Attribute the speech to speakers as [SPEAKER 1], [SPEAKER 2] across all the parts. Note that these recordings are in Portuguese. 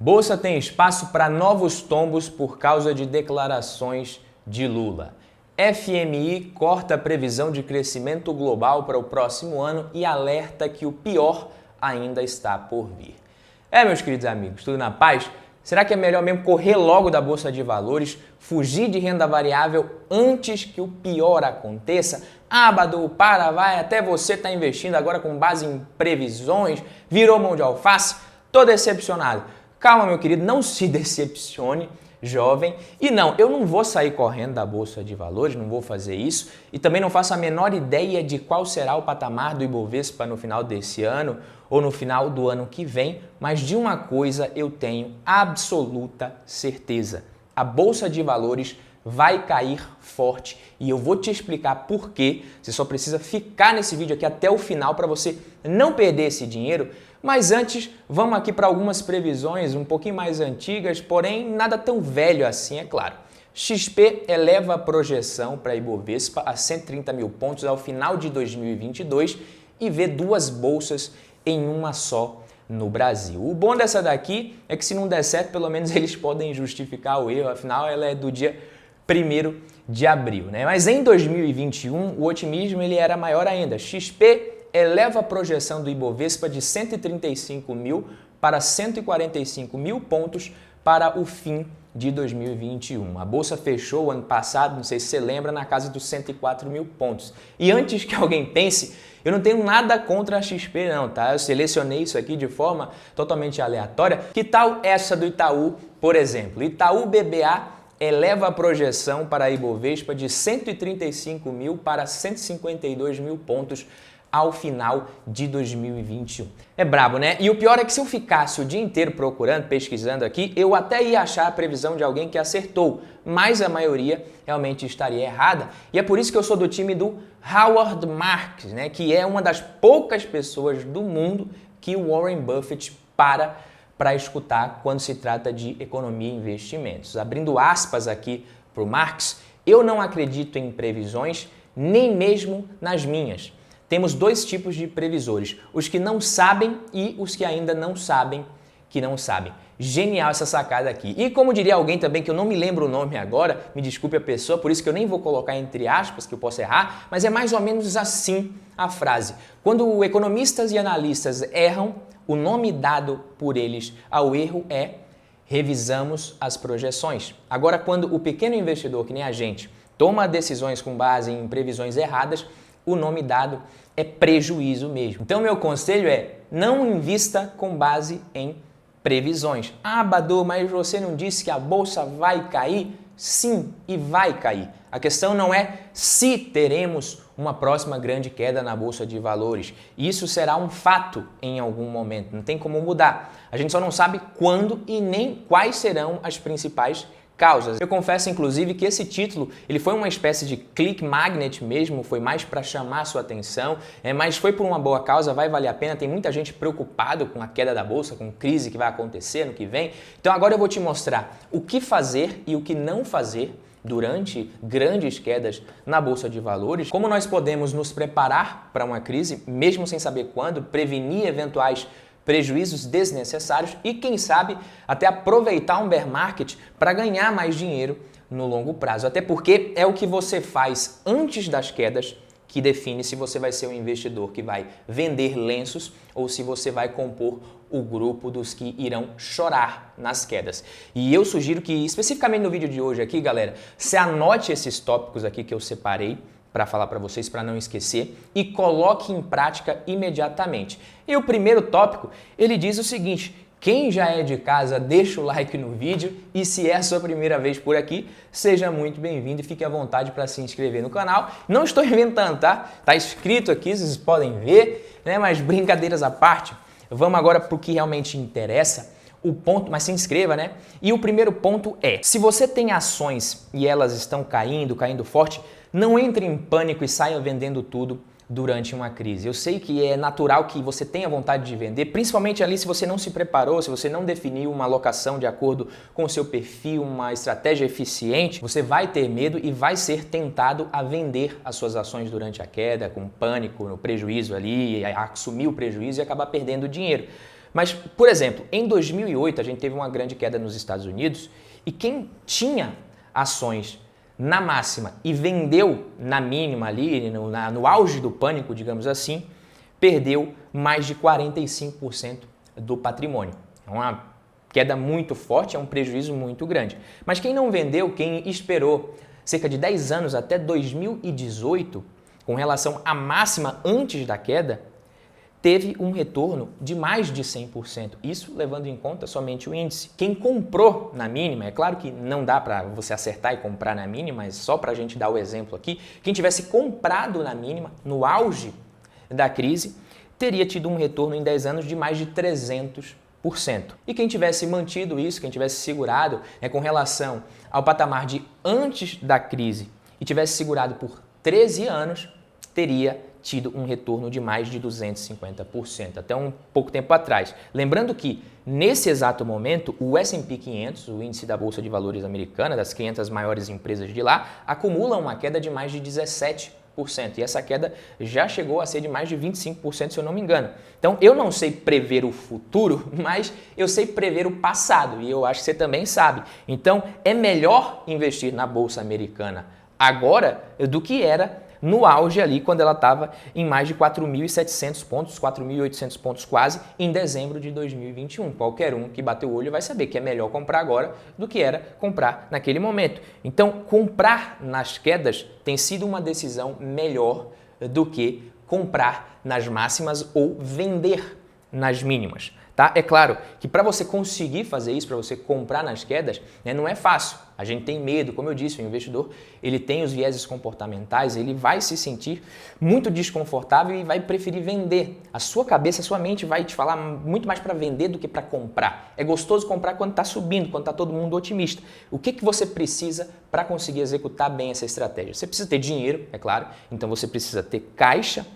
[SPEAKER 1] Bolsa tem espaço para novos tombos por causa de declarações de Lula. FMI corta a previsão de crescimento global para o próximo ano e alerta que o pior ainda está por vir. Meus queridos amigos, tudo na paz? Será que é melhor mesmo correr logo da Bolsa de Valores, fugir de renda variável antes que o pior aconteça? Badu, vai, até você está investindo agora com base em previsões, virou mão de alface? Tô decepcionado. Calma, meu querido, não se decepcione, jovem. E não, eu não vou sair correndo da Bolsa de Valores, não vou fazer isso. E também não faço a menor ideia de qual será o patamar do Ibovespa no final desse ano ou no final do ano que vem. Mas de uma coisa eu tenho absoluta certeza. A Bolsa de Valores vai cair forte e eu vou te explicar por quê. Você só precisa ficar nesse vídeo aqui até o final para você não perder esse dinheiro. Mas antes, vamos aqui para algumas previsões um pouquinho mais antigas, porém nada tão velho assim, é claro. XP eleva a projeção para a Ibovespa a 130 mil pontos ao final de 2022 e vê duas bolsas em uma só no Brasil. O bom dessa daqui é que se não der certo, pelo menos eles podem justificar o erro, afinal ela é do dia 1º de abril, né? Mas em 2021 o otimismo ele era maior ainda. XP eleva a projeção do Ibovespa de 135 mil para 145 mil pontos para o fim de 2021. A Bolsa fechou ano passado, não sei se você lembra, na casa dos 104 mil pontos. E antes que alguém pense, eu não tenho nada contra a XP não, tá? Eu selecionei isso aqui de forma totalmente aleatória. Que tal essa do Itaú, por exemplo? Itaú BBA eleva a projeção para a Ibovespa de 135 mil para 152 mil pontos ao final de 2021. É brabo, né? E o pior é que se eu ficasse o dia inteiro procurando, pesquisando aqui, eu até ia achar a previsão de alguém que acertou, mas a maioria realmente estaria errada. E é por isso que eu sou do time do Howard Marks, né? Que é uma das poucas pessoas do mundo que o Warren Buffett para escutar quando se trata de economia e investimentos. Abrindo aspas aqui para o Marx, eu não acredito em previsões, nem mesmo nas minhas. Temos dois tipos de previsores, os que não sabem e os que ainda não sabem que não sabem. Genial essa sacada aqui. E como diria alguém também, que eu não me lembro o nome agora, me desculpe a pessoa, por isso que eu nem vou colocar entre aspas, que eu posso errar, mas é mais ou menos assim a frase. Quando economistas e analistas erram, o nome dado por eles ao erro é revisamos as projeções. Agora, quando o pequeno investidor, que nem a gente, toma decisões com base em previsões erradas, o nome dado é prejuízo mesmo. Então, meu conselho é não invista com base em previsões. Badu, mas você não disse que a bolsa vai cair? Sim, e vai cair. A questão não é se teremos uma próxima grande queda na Bolsa de Valores. Isso será um fato em algum momento, não tem como mudar. A gente só não sabe quando e nem quais serão as principais causas. Eu confesso, inclusive, que esse título ele foi uma espécie de click magnet mesmo, foi mais para chamar a sua atenção, mas foi por uma boa causa, vai valer a pena. Tem muita gente preocupada com a queda da bolsa, com crise que vai acontecer no que vem. Então agora eu vou te mostrar o que fazer e o que não fazer durante grandes quedas na Bolsa de Valores, como nós podemos nos preparar para uma crise, mesmo sem saber quando, prevenir eventuais prejuízos desnecessários e, quem sabe, até aproveitar um bear market para ganhar mais dinheiro no longo prazo. Até porque é o que você faz antes das quedas que define se você vai ser um investidor que vai vender lenços ou se você vai compor o grupo dos que irão chorar nas quedas. E eu sugiro que, especificamente no vídeo de hoje aqui, galera, você anote esses tópicos aqui que eu separei para falar para vocês, para não esquecer, e coloque em prática imediatamente. E o primeiro tópico, ele diz o seguinte: quem já é de casa, deixa o like no vídeo e se é a sua primeira vez por aqui, seja muito bem-vindo e fique à vontade para se inscrever no canal. Não estou inventando, tá? Tá escrito aqui, vocês podem ver, né? Mas brincadeiras à parte, vamos agora para o que realmente interessa. O ponto, mas se inscreva, né? E o primeiro ponto é, se você tem ações e elas estão caindo forte, não entre em pânico e saia vendendo tudo durante uma crise. Eu sei que é natural que você tenha vontade de vender, principalmente ali se você não se preparou, se você não definiu uma alocação de acordo com o seu perfil, uma estratégia eficiente, você vai ter medo e vai ser tentado a vender as suas ações durante a queda, com pânico, no prejuízo ali, assumir o prejuízo e acabar perdendo dinheiro. Mas, por exemplo, em 2008 a gente teve uma grande queda nos Estados Unidos e quem tinha ações na máxima e vendeu na mínima ali, no auge do pânico, digamos assim, perdeu mais de 45% do patrimônio. É uma queda muito forte, é um prejuízo muito grande. Mas quem não vendeu, quem esperou cerca de 10 anos até 2018, com relação à máxima antes da queda, teve um retorno de mais de 100%. Isso levando em conta somente o índice. Quem comprou na mínima, é claro que não dá para você acertar e comprar na mínima, mas só para a gente dar o exemplo aqui, quem tivesse comprado na mínima, no auge da crise, teria tido um retorno em 10 anos de mais de 300%. E quem tivesse mantido isso, quem tivesse segurado com relação ao patamar de antes da crise e tivesse segurado por 13 anos, teria tido um retorno de mais de 250%, até um pouco tempo atrás. Lembrando que, nesse exato momento, o S&P 500, o índice da Bolsa de Valores americana, das 500 maiores empresas de lá, acumula uma queda de mais de 17%. E essa queda já chegou a ser de mais de 25%, se eu não me engano. Então, eu não sei prever o futuro, mas eu sei prever o passado, e eu acho que você também sabe. Então, é melhor investir na Bolsa Americana agora do que era no auge ali, quando ela estava em mais de 4.700 pontos, 4.800 pontos quase, em dezembro de 2021. Qualquer um que bater o olho vai saber que é melhor comprar agora do que era comprar naquele momento. Então, comprar nas quedas tem sido uma decisão melhor do que comprar nas máximas ou vender nas mínimas. Tá? É claro que para você conseguir fazer isso, para você comprar nas quedas, não é fácil. A gente tem medo, como eu disse, o investidor ele tem os vieses comportamentais, ele vai se sentir muito desconfortável e vai preferir vender. A sua cabeça, a sua mente vai te falar muito mais para vender do que para comprar. É gostoso comprar quando está subindo, quando está todo mundo otimista. O que você precisa para conseguir executar bem essa estratégia? Você precisa ter dinheiro, é claro, então você precisa ter caixa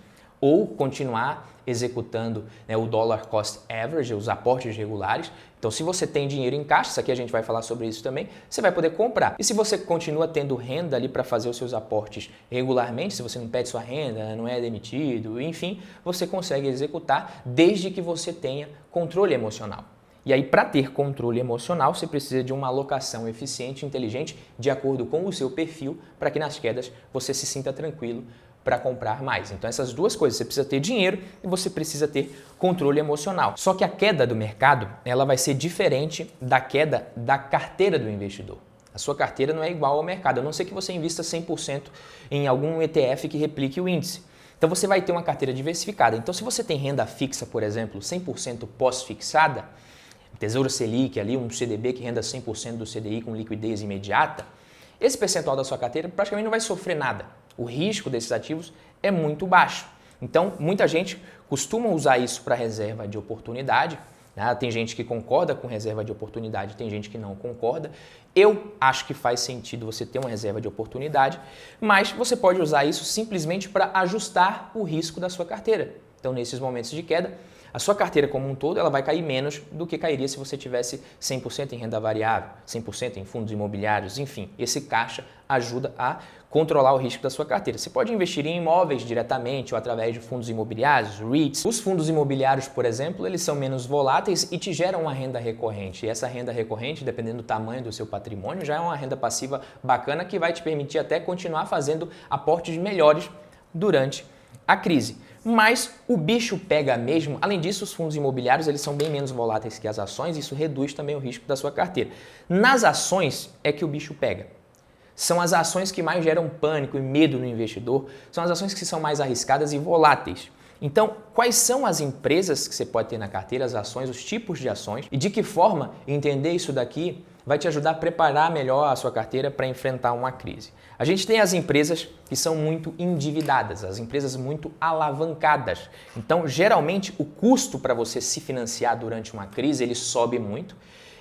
[SPEAKER 1] ou continuar executando o Dollar Cost Average, os aportes regulares. Então, se você tem dinheiro em caixa, isso aqui a gente vai falar sobre isso também, você vai poder comprar. E se você continua tendo renda ali para fazer os seus aportes regularmente, se você não perde sua renda, não é demitido, enfim, você consegue executar desde que você tenha controle emocional. E aí, para ter controle emocional, você precisa de uma alocação eficiente e inteligente de acordo com o seu perfil, para que nas quedas você se sinta tranquilo para comprar mais. Então essas duas coisas, você precisa ter dinheiro e você precisa ter controle emocional. Só que a queda do mercado, ela vai ser diferente da queda da carteira do investidor. A sua carteira não é igual ao mercado, a não ser que você invista 100% em algum ETF que replique o índice. Então você vai ter uma carteira diversificada. Então se você tem renda fixa, por exemplo, 100% pós-fixada, Tesouro Selic ali, um CDB que renda 100% do CDI com liquidez imediata, esse percentual da sua carteira praticamente não vai sofrer nada. O risco desses ativos é muito baixo. Então, muita gente costuma usar isso para reserva de oportunidade. Tem gente que concorda com reserva de oportunidade, tem gente que não concorda. Eu acho que faz sentido você ter uma reserva de oportunidade, mas você pode usar isso simplesmente para ajustar o risco da sua carteira. Então, nesses momentos de queda, a sua carteira como um todo ela vai cair menos do que cairia se você tivesse 100% em renda variável, 100% em fundos imobiliários, enfim. Esse caixa ajuda a controlar o risco da sua carteira. Você pode investir em imóveis diretamente ou através de fundos imobiliários, REITs. Os fundos imobiliários, por exemplo, eles são menos voláteis e te geram uma renda recorrente. E essa renda recorrente, dependendo do tamanho do seu patrimônio, já é uma renda passiva bacana que vai te permitir até continuar fazendo aportes melhores durante a crise. Mas o bicho pega mesmo. Além disso, os fundos imobiliários eles são bem menos voláteis que as ações, isso reduz também o risco da sua carteira. Nas ações é que o bicho pega. São as ações que mais geram pânico e medo no investidor, são as ações que são mais arriscadas e voláteis. Então, quais são as empresas que você pode ter na carteira, as ações, os tipos de ações e de que forma entender isso daqui vai te ajudar a preparar melhor a sua carteira para enfrentar uma crise. A gente tem as empresas que são muito endividadas, as empresas muito alavancadas. Então, geralmente, o custo para você se financiar durante uma crise, ele sobe muito.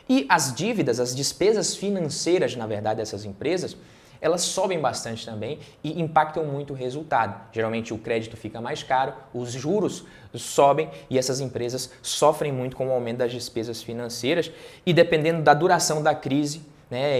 [SPEAKER 1] E as dívidas, as despesas financeiras, na verdade, dessas empresas, elas sobem bastante também e impactam muito o resultado. Geralmente o crédito fica mais caro, os juros sobem e essas empresas sofrem muito com o aumento das despesas financeiras e dependendo da duração da crise,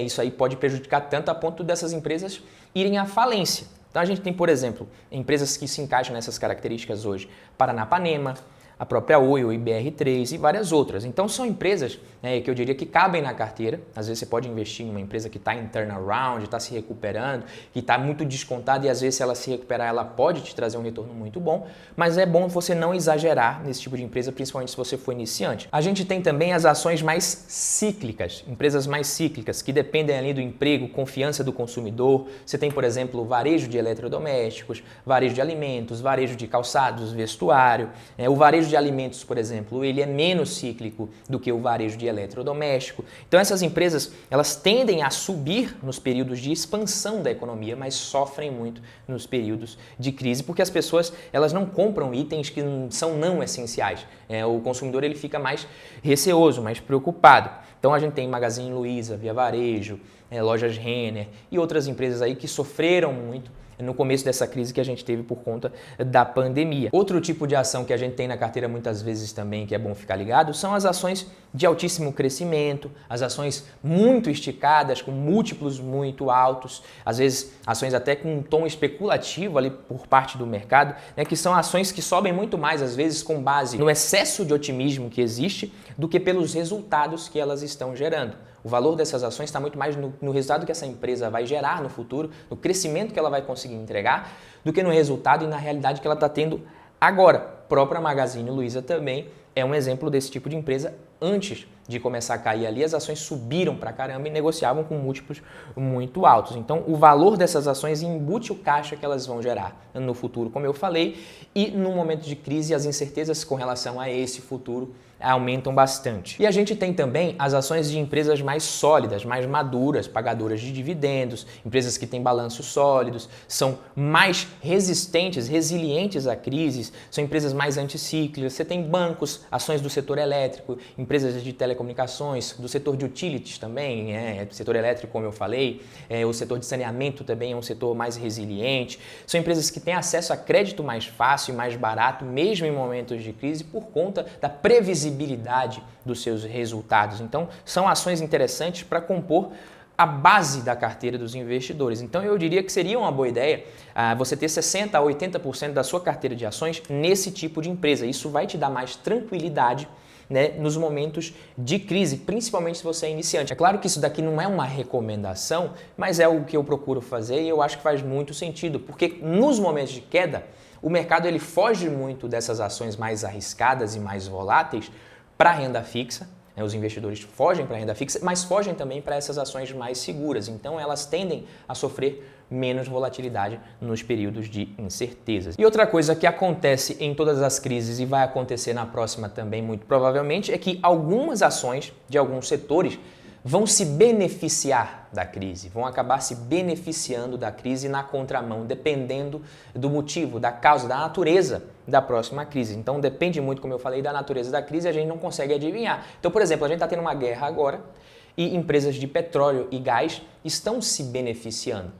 [SPEAKER 1] isso aí pode prejudicar tanto a ponto dessas empresas irem à falência. Então a gente tem, por exemplo, empresas que se encaixam nessas características hoje. Paranapanema, a própria Oi, o IBR3 e várias outras. Então são empresas que eu diria que cabem na carteira. Às vezes você pode investir em uma empresa que está em turnaround, está se recuperando, que está muito descontada e às vezes se ela se recuperar ela pode te trazer um retorno muito bom, mas é bom você não exagerar nesse tipo de empresa, principalmente se você for iniciante. A gente tem também as ações mais cíclicas, empresas mais cíclicas que dependem ali do emprego, confiança do consumidor. Você tem, por exemplo, o varejo de eletrodomésticos, varejo de alimentos, varejo de calçados, vestuário. O varejo de alimentos, por exemplo, ele é menos cíclico do que o varejo de eletrodoméstico. Então essas empresas, elas tendem a subir nos períodos de expansão da economia, mas sofrem muito nos períodos de crise, porque as pessoas, elas não compram itens que são não essenciais. O consumidor, ele fica mais receoso, mais preocupado. Então a gente tem Magazine Luiza, Via Varejo, Lojas Renner e outras empresas aí que sofreram muito no começo dessa crise que a gente teve por conta da pandemia. Outro tipo de ação que a gente tem na carteira muitas vezes também, que é bom ficar ligado, são as ações de altíssimo crescimento, as ações muito esticadas, com múltiplos muito altos, às vezes ações até com um tom especulativo ali por parte do mercado, que são ações que sobem muito mais, às vezes com base no excesso de otimismo que existe, do que pelos resultados que elas estão gerando. O valor dessas ações está muito mais no resultado que essa empresa vai gerar no futuro, no crescimento que ela vai conseguir entregar, do que no resultado e na realidade que ela está tendo agora. A própria Magazine Luiza também é um exemplo desse tipo de empresa. Antes de começar a cair ali, as ações subiram pra caramba e negociavam com múltiplos muito altos. Então, o valor dessas ações embute o caixa que elas vão gerar no futuro, como eu falei, e no momento de crise, as incertezas com relação a esse futuro aumentam bastante. E a gente tem também as ações de empresas mais sólidas, mais maduras, pagadoras de dividendos, empresas que têm balanços sólidos, são mais resistentes, resilientes a crises, são empresas mais anticíclicas. Você tem bancos, ações do setor elétrico, empresas de telecomunicações, do setor de utilities também, do setor elétrico, como eu falei, o setor de saneamento também é um setor mais resiliente. São empresas que têm acesso a crédito mais fácil e mais barato, mesmo em momentos de crise, por conta da previsibilidade dos seus resultados. Então, são ações interessantes para compor a base da carteira dos investidores. Então, eu diria que seria uma boa ideia você ter 60% a 80% da sua carteira de ações nesse tipo de empresa. Isso vai te dar mais tranquilidade nos momentos de crise, principalmente se você é iniciante. É claro que isso daqui não é uma recomendação, mas é o que eu procuro fazer e eu acho que faz muito sentido, porque nos momentos de queda, o mercado ele foge muito dessas ações mais arriscadas e mais voláteis para a renda fixa. Os investidores fogem para a renda fixa, mas fogem também para essas ações mais seguras. Então, elas tendem a sofrer menos volatilidade nos períodos de incertezas. E outra coisa que acontece em todas as crises e vai acontecer na próxima também, muito provavelmente, é que algumas ações de alguns setores vão se beneficiar da crise, vão acabar se beneficiando da crise na contramão, dependendo do motivo, da causa, da natureza da próxima crise. Então depende muito, como eu falei, da natureza da crise e a gente não consegue adivinhar. Então, por exemplo, a gente está tendo uma guerra agora e empresas de petróleo e gás estão se beneficiando.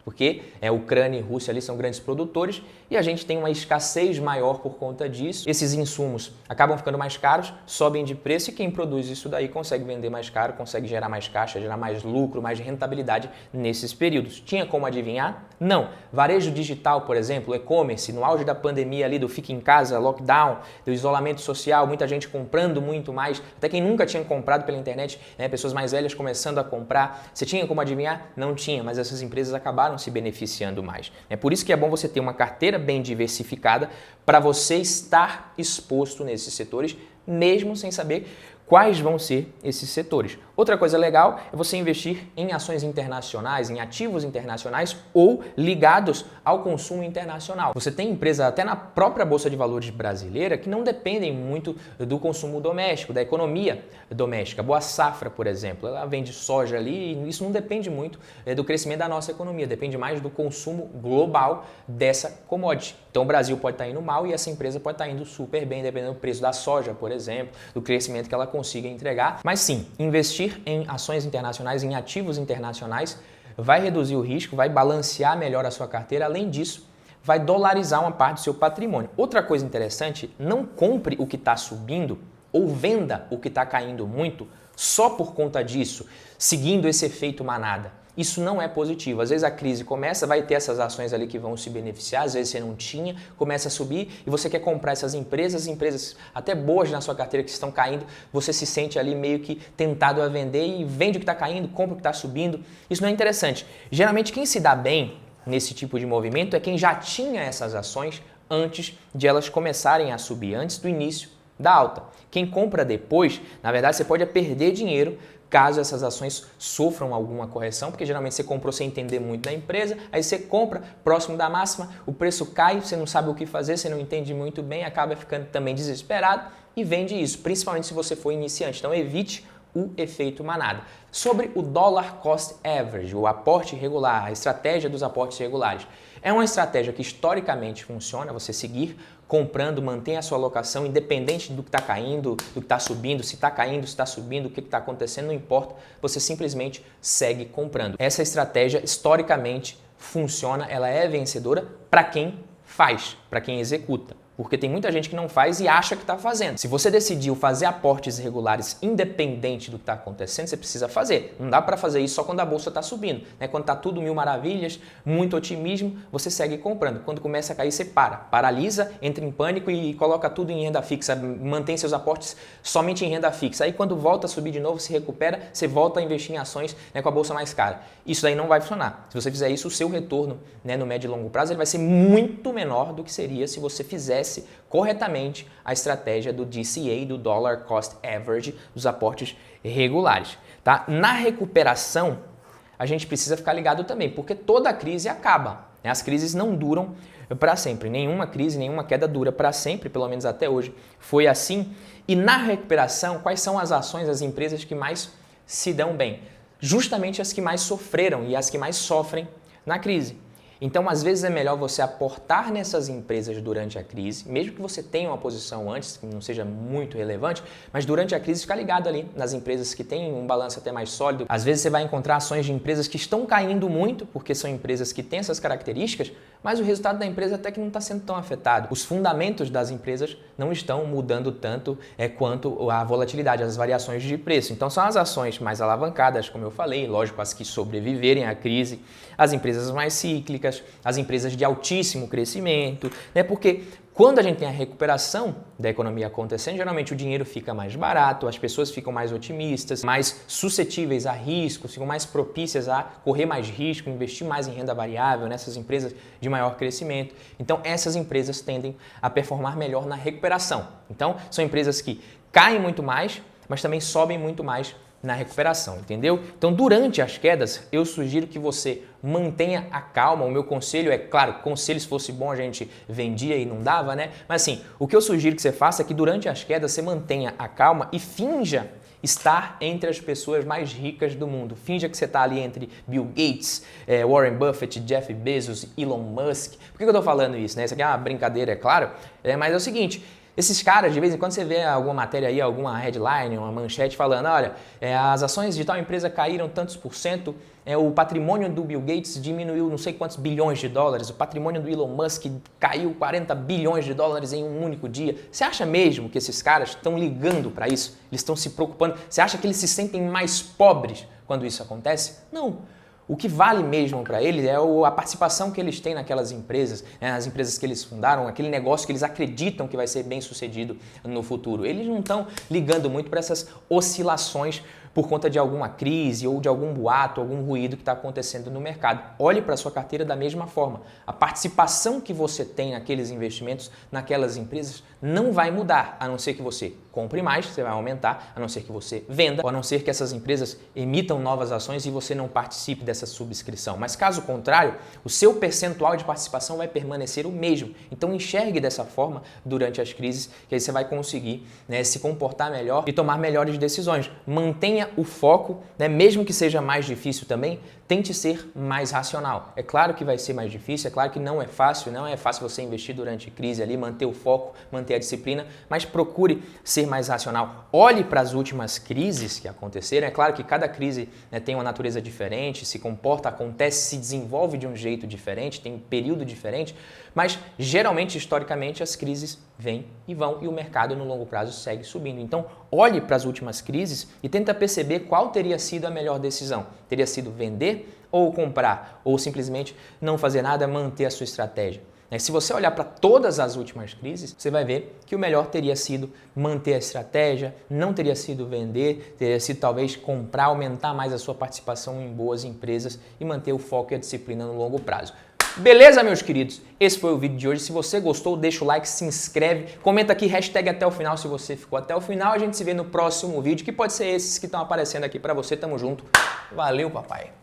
[SPEAKER 1] Porque Ucrânia e Rússia ali são grandes produtores e a gente tem uma escassez maior por conta disso. Esses insumos acabam ficando mais caros, sobem de preço e quem produz isso daí consegue vender mais caro, consegue gerar mais caixa, gerar mais lucro, mais rentabilidade nesses períodos. Tinha como adivinhar? Não. Varejo digital, por exemplo, e-commerce, no auge da pandemia ali, do fica em casa, lockdown, do isolamento social, muita gente comprando muito mais, até quem nunca tinha comprado pela internet, pessoas mais velhas começando a comprar. Você tinha como adivinhar? Não tinha, mas essas empresas acabaram se beneficiando mais. É por isso que é bom você ter uma carteira bem diversificada para você estar exposto nesses setores, mesmo sem saber quais vão ser esses setores. Outra coisa legal é você investir em ações internacionais, em ativos internacionais ou ligados ao consumo internacional. Você tem empresa até na própria Bolsa de Valores brasileira que não dependem muito do consumo doméstico, da economia doméstica. Boa Safra, por exemplo, ela vende soja ali e isso não depende muito do crescimento da nossa economia, depende mais do consumo global dessa commodity. Então o Brasil pode estar indo mal e essa empresa pode estar indo super bem, dependendo do preço da soja, por exemplo, do crescimento que ela consiga entregar. Mas sim, investir em ações internacionais, em ativos internacionais, vai reduzir o risco, vai balancear melhor a sua carteira. Além disso, vai dolarizar uma parte do seu patrimônio. Outra coisa interessante, não compre o que está subindo ou venda o que está caindo muito só por conta disso, seguindo esse efeito manada. Isso não é positivo. Às vezes a crise começa, vai ter essas ações ali que vão se beneficiar, às vezes você não tinha, começa a subir e você quer comprar essas empresas até boas na sua carteira que estão caindo, você se sente ali meio que tentado a vender e vende o que está caindo, compra o que está subindo. Isso não é interessante. Geralmente quem se dá bem nesse tipo de movimento é quem já tinha essas ações antes de elas começarem a subir, antes do início da alta. Quem compra depois, na verdade, você pode perder dinheiro caso essas ações sofram alguma correção, porque geralmente você comprou sem entender muito da empresa, aí você compra próximo da máxima, o preço cai, você não sabe o que fazer, você não entende muito bem, acaba ficando também desesperado e vende isso, principalmente se você for iniciante. Então evite o efeito manada. Sobre o Dollar Cost Average, o aporte regular, a estratégia dos aportes regulares. É uma estratégia que historicamente funciona, você seguir comprando, mantém a sua alocação independente do que está caindo, do que está subindo, se está caindo, se está subindo, o que está acontecendo, não importa, você simplesmente segue comprando. Essa estratégia historicamente funciona, ela é vencedora para quem faz, para quem executa. Porque tem muita gente que não faz e acha que está fazendo. Se você decidiu fazer aportes regulares independente do que está acontecendo, você precisa fazer. Não dá para fazer isso só quando a bolsa está subindo. Né? Quando está tudo mil maravilhas, muito otimismo, você segue comprando. Quando começa a cair, você paralisa, entra em pânico e coloca tudo em renda fixa, mantém seus aportes somente em renda fixa. Aí quando volta a subir de novo, se recupera, você volta a investir em ações, né, com a bolsa mais cara. Isso daí não vai funcionar. Se você fizer isso, o seu retorno, né, no médio e longo prazo ele vai ser muito menor do que seria se você fizesse corretamente a estratégia do DCA, do Dollar Cost Average, dos aportes regulares. Tá? Na recuperação, a gente precisa ficar ligado também, porque toda crise acaba. Né? As crises não duram para sempre. Nenhuma crise, nenhuma queda dura para sempre, pelo menos até hoje foi assim. E na recuperação, quais são as ações, as empresas que mais se dão bem? Justamente as que mais sofreram e as que mais sofrem na crise. Então, às vezes é melhor você aportar nessas empresas durante a crise, mesmo que você tenha uma posição antes, que não seja muito relevante, mas durante a crise ficar ligado ali nas empresas que têm um balanço até mais sólido. Às vezes você vai encontrar ações de empresas que estão caindo muito, porque são empresas que têm essas características, mas o resultado da empresa até que não está sendo tão afetado. Os fundamentos das empresas não estão mudando tanto quanto a volatilidade, as variações de preço. Então, são as ações mais alavancadas, como eu falei, lógico, as que sobreviverem à crise, as empresas mais cíclicas, as empresas de altíssimo crescimento, né? Porque quando a gente tem a recuperação da economia acontecendo, geralmente o dinheiro fica mais barato, as pessoas ficam mais otimistas, mais suscetíveis a riscos, ficam mais propícias a correr mais risco, investir mais em renda variável nessas empresas de maior crescimento. Então, essas empresas tendem a performar melhor na recuperação. Então, são empresas que caem muito mais, mas também sobem muito mais na recuperação, entendeu? Então, durante as quedas, eu sugiro que você mantenha a calma. O meu conselho é, claro, conselho se fosse bom a gente vendia e não dava, né? Mas assim, o que eu sugiro que você faça é que durante as quedas você mantenha a calma e finja estar entre as pessoas mais ricas do mundo. Finja que você está ali entre Bill Gates, Warren Buffett, Jeff Bezos, Elon Musk. Por que eu estou falando isso, né? Isso aqui é uma brincadeira, é claro, mas é o seguinte. Esses caras, de vez em quando você vê alguma matéria aí, alguma headline, uma manchete falando, olha, as ações de tal empresa caíram tantos por cento, o patrimônio do Bill Gates diminuiu não sei quantos bilhões de dólares, o patrimônio do Elon Musk caiu 40 bilhões de dólares em um único dia. Você acha mesmo que esses caras estão ligando para isso? Eles estão se preocupando? Você acha que eles se sentem mais pobres quando isso acontece? Não. O que vale mesmo para eles é a participação que eles têm naquelas empresas, né, as empresas que eles fundaram, aquele negócio que eles acreditam que vai ser bem sucedido no futuro. Eles não estão ligando muito para essas oscilações por conta de alguma crise ou de algum boato, algum ruído que está acontecendo no mercado. Olhe para a sua carteira da mesma forma. A participação que você tem naqueles investimentos, naquelas empresas, não vai mudar, a não ser que você compre mais, você vai aumentar, a não ser que você venda, ou a não ser que essas empresas emitam novas ações e você não participe dessa subscrição. Mas caso contrário, o seu percentual de participação vai permanecer o mesmo. Então enxergue dessa forma durante as crises, que aí você vai conseguir, né, se comportar melhor e tomar melhores decisões. Mantenha o foco, né, mesmo que seja mais difícil também, tente ser mais racional. É claro que vai ser mais difícil, é claro que não é fácil você investir durante crise ali, manter o foco, manter a disciplina, mas procure ser mais racional. Olhe para as últimas crises que aconteceram. É claro que cada crise, né, tem uma natureza diferente, se comporta, acontece, se desenvolve de um jeito diferente, tem um período diferente, mas geralmente, historicamente, as crises vêm e vão e o mercado no longo prazo segue subindo. Então, olhe para as últimas crises e tenta perceber qual teria sido a melhor decisão. Teria sido vender vender ou comprar, ou simplesmente não fazer nada, manter a sua estratégia. Se você olhar para todas as últimas crises, você vai ver que o melhor teria sido manter a estratégia, não teria sido vender, teria sido talvez comprar, aumentar mais a sua participação em boas empresas e manter o foco e a disciplina no longo prazo. Beleza, meus queridos? Esse foi o vídeo de hoje. Se você gostou, deixa o like, se inscreve, comenta aqui, hashtag até o final se você ficou até o final. A gente se vê no próximo vídeo, que pode ser esses que estão aparecendo aqui para você. Tamo junto. Valeu, papai!